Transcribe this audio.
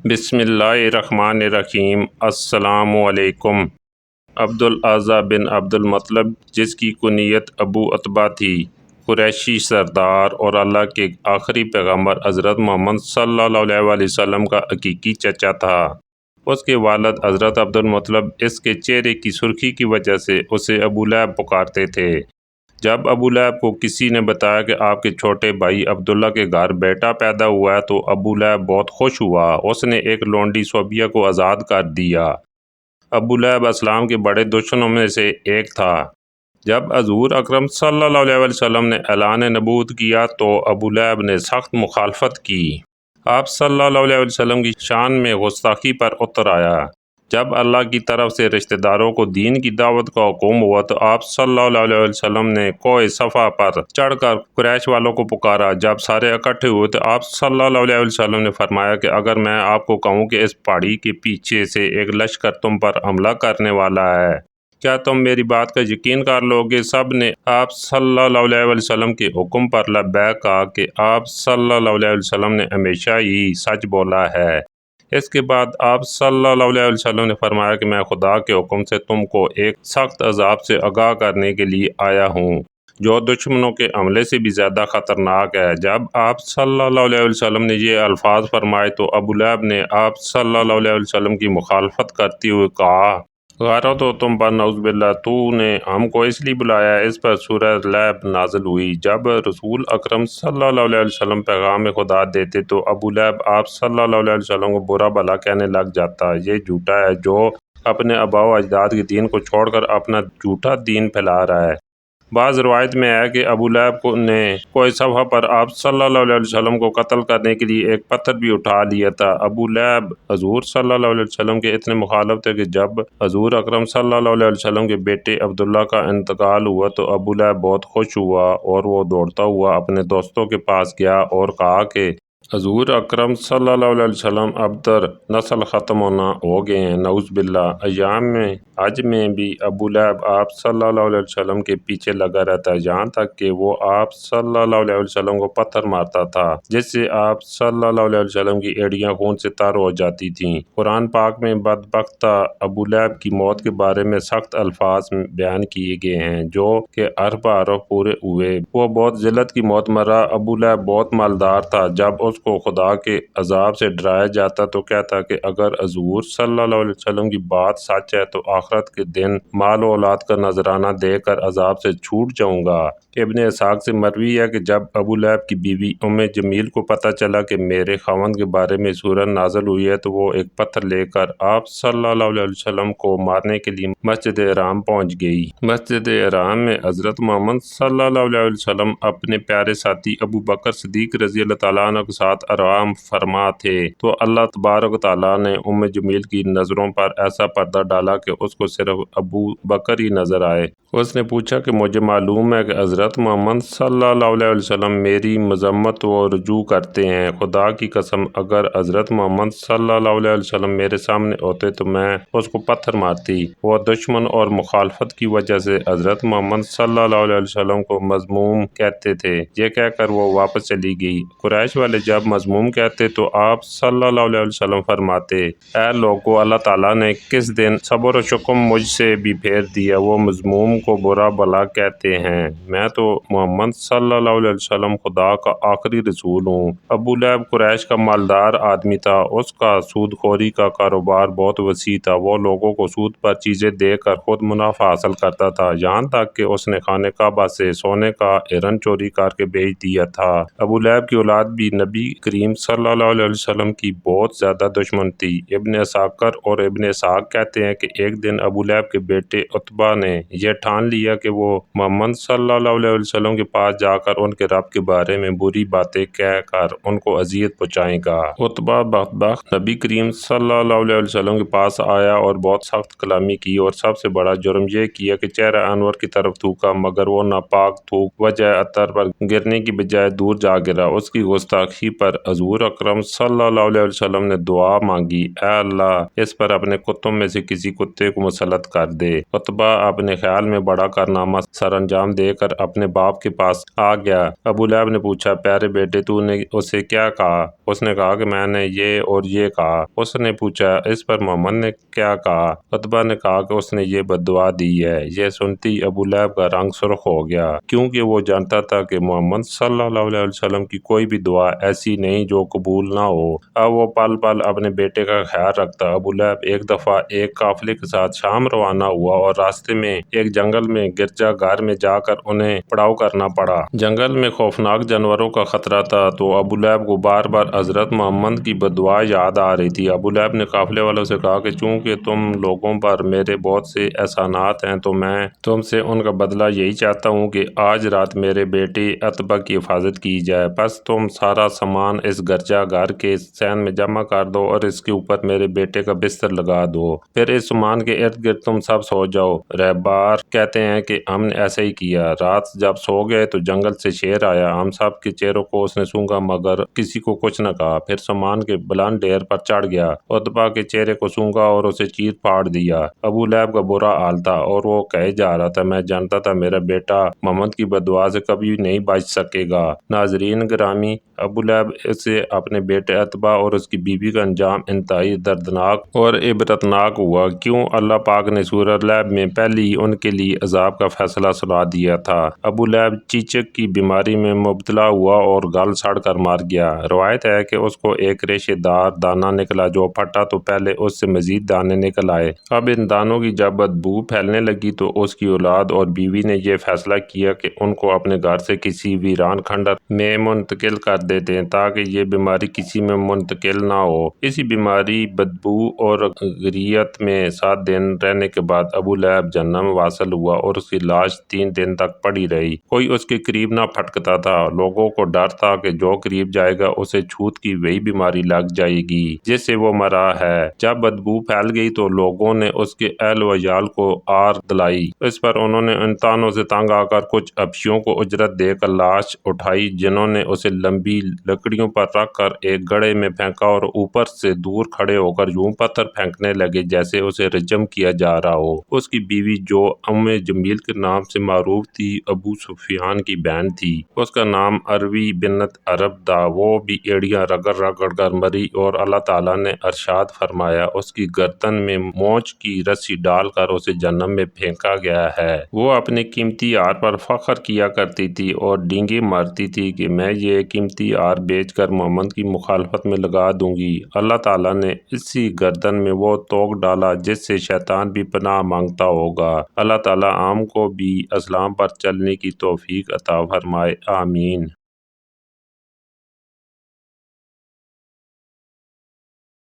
بسم اللہ الرحمن الرحیم۔ السلام علیکم۔ عبدالاعلیٰ بن عبد المطلب، جس کی کنیت ابو عتبہ تھی، قریشی سردار اور اللہ کے آخری پیغمبر حضرت محمد صلی اللہ علیہ وسلم کا حقیقی چچا تھا۔ اس کے والد حضرت عبد المطلب اس کے چہرے کی سرخی کی وجہ سے اسے ابو لہب پکارتے تھے۔ جب ابو لہب کو کسی نے بتایا کہ آپ کے چھوٹے بھائی عبداللہ کے گھر بیٹا پیدا ہوا ہے تو ابو لہب بہت خوش ہوا۔ اس نے ایک لونڈی صوبیہ کو آزاد کر دیا۔ ابو لہب اسلام کے بڑے دشمنوں میں سے ایک تھا۔ جب حضور اکرم صلی اللہ علیہ وسلم نے اعلان نبوت کیا تو ابو لہب نے سخت مخالفت کی۔ آپ صلی اللہ علیہ وسلم کی شان میں گستاخی پر اتر آیا۔ جب اللہ کی طرف سے رشتہ داروں کو دین کی دعوت کا حکم ہوا تو آپ صلی اللہ علیہ وسلم نے کوہ صفا پر چڑھ کر قریش والوں کو پکارا۔ جب سارے اکٹھے ہوئے تو آپ صلی اللہ علیہ وسلم نے فرمایا کہ اگر میں آپ کو کہوں کہ اس پہاڑی کے پیچھے سے ایک لشکر تم پر حملہ کرنے والا ہے، کیا تم میری بات کا یقین کر لو گے؟ سب نے آپ صلی اللہ علیہ وسلم کے حکم پر لبیک کہا کہ آپ صلی اللہ علیہ وسلم نے ہمیشہ ہی سچ بولا ہے۔ اس کے بعد آپ صلی اللہ علیہ وسلم نے فرمایا کہ میں خدا کے حکم سے تم کو ایک سخت عذاب سے آگاہ کرنے کے لیے آیا ہوں جو دشمنوں کے حملے سے بھی زیادہ خطرناک ہے۔ جب آپ صلی اللہ علیہ وسلم نے یہ الفاظ فرمائے تو ابو لہب نے آپ صلی اللہ علیہ وسلم کی مخالفت کرتے ہوئے کہا، غارت ہو تم پر، نعوذ باللہ، تو نے ہم کو اس لیے بلایا ہے۔ اس پر سورہ لہب نازل ہوئی۔ جب رسول اکرم صلی اللہ علیہ وسلم پیغام خدا دیتے تو ابو لہب آپ صلی اللہ علیہ وسلم کو برا بھلا کہنے لگ جاتا۔ یہ جھوٹا ہے جو اپنے آباء و اجداد کے دین کو چھوڑ کر اپنا جھوٹا دین پھیلا رہا ہے۔ بعض روایت میں ہے کہ ابو لہب نے کوہ صفا پر آپ صلی اللہ علیہ وسلم کو قتل کرنے کے لیے ایک پتھر بھی اٹھا لیا تھا۔ ابو لہب حضور صلی اللہ علیہ وسلم کے اتنے مخالف تھے کہ جب حضور اکرم صلی اللہ علیہ وسلم کے بیٹے عبداللہ کا انتقال ہوا تو ابو لہب بہت خوش ہوا اور وہ دوڑتا ہوا اپنے دوستوں کے پاس گیا اور کہا کہ حضور اکرم صلی اللہ علیہ وسلم اب در نسل ختم ہونا ہو گئے ہیں، نعوذ باللہ۔ ایام حج میں بھی ابو لہب آپ صلی اللہ علیہ وسلم کے پیچھے لگا رہتا، یہاں تک کہ وہ آپ صلی اللہ علیہ وسلم کو پتھر مارتا تھا جس سے آپ صلی اللہ علیہ وسلم کی ایڑیاں خون سے تر ہو جاتی تھیں۔ قرآن پاک میں بدبختہ ابو لہب کی موت کے بارے میں سخت الفاظ بیان کیے گئے ہیں جو کہ حرف بحرف پورے ہوئے۔ وہ بہت ذلت کی موت مرا۔ ابو لہب بہت مالدار تھا۔ جب اس کو خدا کے عذاب سے ڈرایا جاتا تو کہتا کہ اگر حضور صلی اللہ علیہ وسلم کی بات سچ ہے تو آخرت کے دن مال و اولاد کا نذرانہ دے کر عذاب سے چھوٹ جاؤں گا۔ ابن اسحاق سے مروی ہے کہ جب ابو لہب کی بیوی ام جمیل کو پتہ چلا کہ میرے خاوند کے بارے میں سورت نازل ہوئی ہے تو وہ ایک پتھر لے کر آپ صلی اللہ علیہ وسلم کو مارنے کے لیے مسجد حرام پہنچ گئی۔ مسجد حرام میں حضرت محمد صلی اللہ علیہ وسلم اپنے پیارے ساتھی ابو بکر صدیق رضی اللہ تعالیٰ عنہ کے ساتھ آرام فرما تھے تو اللہ تبارک و تعالیٰ نے ام جمیل کی نظروں پر ایسا پردہ ڈالا کہ اس کو صرف ابو بکر ہی نظر آئے۔ اس نے پوچھا کہ مجھے معلوم ہے کہ حضرت محمد صلی اللہ علیہ وسلم میری مذمت و رجوع کرتے ہیں۔ خدا کی قسم اگر حضرت محمد صلی اللہ علیہ وسلم میرے سامنے ہوتے تو میں اس کو پتھر مارتی۔ وہ دشمن اور مخالفت کی وجہ سے حضرت محمد صلی اللہ علیہ وسلم کو مذموم کہتے تھے۔ یہ کہہ کر وہ واپس چلی گئی۔ قریش والے جب مذموم کہتے تو آپ صلی اللہ علیہ وسلم فرماتے، اے لوگو، اللہ تعالیٰ نے کس دن صبر و شکم مجھ سے بھی پھیر دیا۔ وہ مذموم کو برا بھلا کہتے ہیں، میں تو محمد صلی اللہ علیہ وسلم خدا کا آخری رسول ہوں۔ ابو لہب قریش کا مالدار آدمی تھا۔ اس کا سود خوری کا کاروبار بہت وسیع تھا۔ وہ لوگوں کو سود پر چیزیں دے کر خود منافع حاصل کرتا تھا، یہاں تک کہ اس نے خانہ کعبہ سے سونے کا ہرن چوری کر کے بیچ دیا تھا۔ ابو لہب کی اولاد بھی نبی کریم صلی اللہ علیہ وسلم کی بہت زیادہ دشمن تھی۔ ابن اسحاق اور ابن اسحاق کہتے ہیں کہ ایک دن ابو لہب کے بیٹے عتبہ نے یہ ٹھان لیا کہ وہ محمد صلی اللہ علیہ وسلم کے پاس جا کر ان کے رب کے بارے میں بری باتیں کہہ کر ان کو اذیت پہنچائے گا۔ عتبہ بدبخت نبی کریم صلی اللہ علیہ وسلم کے پاس آیا اور بہت سخت کلامی کی اور سب سے بڑا جرم یہ کیا کہ چہرہ انور کی طرف تھوکا، مگر وہ ناپاک تھوک وجہ عطر پر گرنے کی بجائے دور جا گرا۔ اس کی گستاخی پر حضور اکرم صلی اللہ علیہ وسلم نے دعا مانگی، اے اللہ اس پر اپنے کتوں میں سے کسی کتے کو مسلط کر دے۔ عتبہ اپنے خیال میں بڑا کارنامہ سر انجام دے کر اپنے باپ کے پاس آ گیا۔ ابو لہب نے پوچھا، پیارے بیٹے تو نے اسے کیا کہا؟ اس نے کہا کہ میں نے یہ اور یہ کہا۔ اس نے پوچھا، اس پر محمد نے کیا کہا؟ عتبہ نے کہا کہ اس نے یہ بد دعا دی ہے۔ یہ سنتی ابو لہب کا رنگ سرخ ہو گیا، کیونکہ وہ جانتا تھا کہ محمد صلی اللہ علیہ وسلم کی کوئی بھی دعا ایسی نہیں جو قبول نہ ہو۔ اب وہ پل پل اپنے بیٹے کا خیال رکھتا۔ ابو لہب ایک دفعہ ایک قافلے کے ساتھ شام روانہ ہوا اور راستے میں ایک جنگل میں گرجا گھر میں جا کر انہیں پڑاؤ کرنا پڑا۔ جنگل میں خوفناک جانوروں کا خطرہ تھا، تو ابو لہب کو بار بار حضرت محمد کی بد دعا یاد آ رہی تھی۔ ابو لہب نے قافلے والوں سے کہا کہ چونکہ تم لوگوں پر میرے بہت سے احسانات ہیں تو میں تم سے ان کا بدلہ یہی چاہتا ہوں کہ آج رات میرے بیٹے عتبہ کی حفاظت کی جائے۔ بس تم سارا سامان اس گرجا گھر کے صحن میں جمع کر دو اور اس کے اوپر میرے بیٹے کا بستر لگا دو، پھر اس سامان کے ارد گرد تم سب سو جاؤ۔ رہبار کہتے ہیں کہ ہم نے ایسا ہی کیا۔ رات جب سو گئے تو جنگل سے شیر آیا، ہم سب کے چہروں کو اس نے سونگا مگر کسی کو کچھ نہ کہا، پھر سامان کے بلند ڈھیر پر چڑھ گیا، عتبہ کے چہرے کو سونگا اور اسے چیر پھاڑ دیا۔ ابو لہب کا برا حال تھا اور وہ کہے جا رہا تھا، میں جانتا تھا میرا بیٹا محمد کی بد دعا سے کبھی نہیں بچ سکے گا۔ ناظرین گرامی، ابو لہب سے اپنے بیٹے عتبہ اور اس کی بیوی کا انجام انتہائی دردناک اور عبرتناک ہوا۔ کیوں؟ اللہ پاک نے سورہ لہب میں پہلے ہی ان کے لیے عذاب کا فیصلہ سنا دیا تھا۔ ابو لہب چیچک کی بیماری میں مبتلا ہوا اور گل سڑ کر مر گیا۔ روایت ہے کہ اس کو ایک ریشے دار دانہ نکلا، جو پھٹا تو پہلے اس سے مزید دانے نکل آئے۔ اب ان دانوں کی جب بدبو پھیلنے لگی تو اس کی اولاد اور بیوی نے یہ فیصلہ کیا کہ ان کو اپنے گھر سے کسی ویران کھنڈر میں منتقل کر دیتے ہیں تاکہ یہ بیماری کسی میں منتقل نہ ہو۔ اسی بیماری، بدبو اور گریت میں 7 دن رہنے کے بعد ابو لہب جنت میں واصل ہوا اور اس کی لاش 3 دن تک پڑی رہی۔ کوئی اس کے قریب نہ پھٹکتا تھا۔ لوگوں کو ڈر تھا کہ جو قریب جائے گا اسے چھوت کی وہی بیماری لگ جائے گی جس سے وہ مرا ہے۔ جب بدبو پھیل گئی تو لوگوں نے اس کے اہل و عیال کو آر دلائی۔ اس پر انہوں نے ان تانوں سے تنگ آ کر کچھ حبشیوں کو اجرت دے کر لاش اٹھائی، جنہوں نے اسے لمبی لکڑیوں پر رکھ کر ایک گڑھے میں پھینکا اور اوپر سے دور کھڑے ہو کر یوں پتھر پھینکنے لگے جیسے اسے رجم کیا جا رہا ہو۔ اس کی بیوی جو جمیل کے نام سے معروف تھی، ابو سفیان کی بہن تھی۔ اس کا نام اروی بنت عرب تھا۔ وہ بھی ایڑیاں رگڑ رگڑ کر مری اور اللہ تعالیٰ نے ارشاد فرمایا، اس کی گردن میں مونچھ کی رسی ڈال کر اسے جہنم میں پھینکا گیا ہے۔ وہ اپنے قیمتی ہار پر فخر کیا کرتی تھی اور ڈینگیں مارتی تھی کہ میں یہ قیمتی ہار بیچ کر محمد کی مخالفت میں لگا دوں گی۔ اللہ تعالیٰ نے اسی گردن میں وہ توق ڈالا جس سے شیطان بھی پناہ مانگتا ہوگا۔ اللہ تعالیٰ ہم کو بھی اسلام پر چلنے کی توفیق عطا فرمائے، آمین۔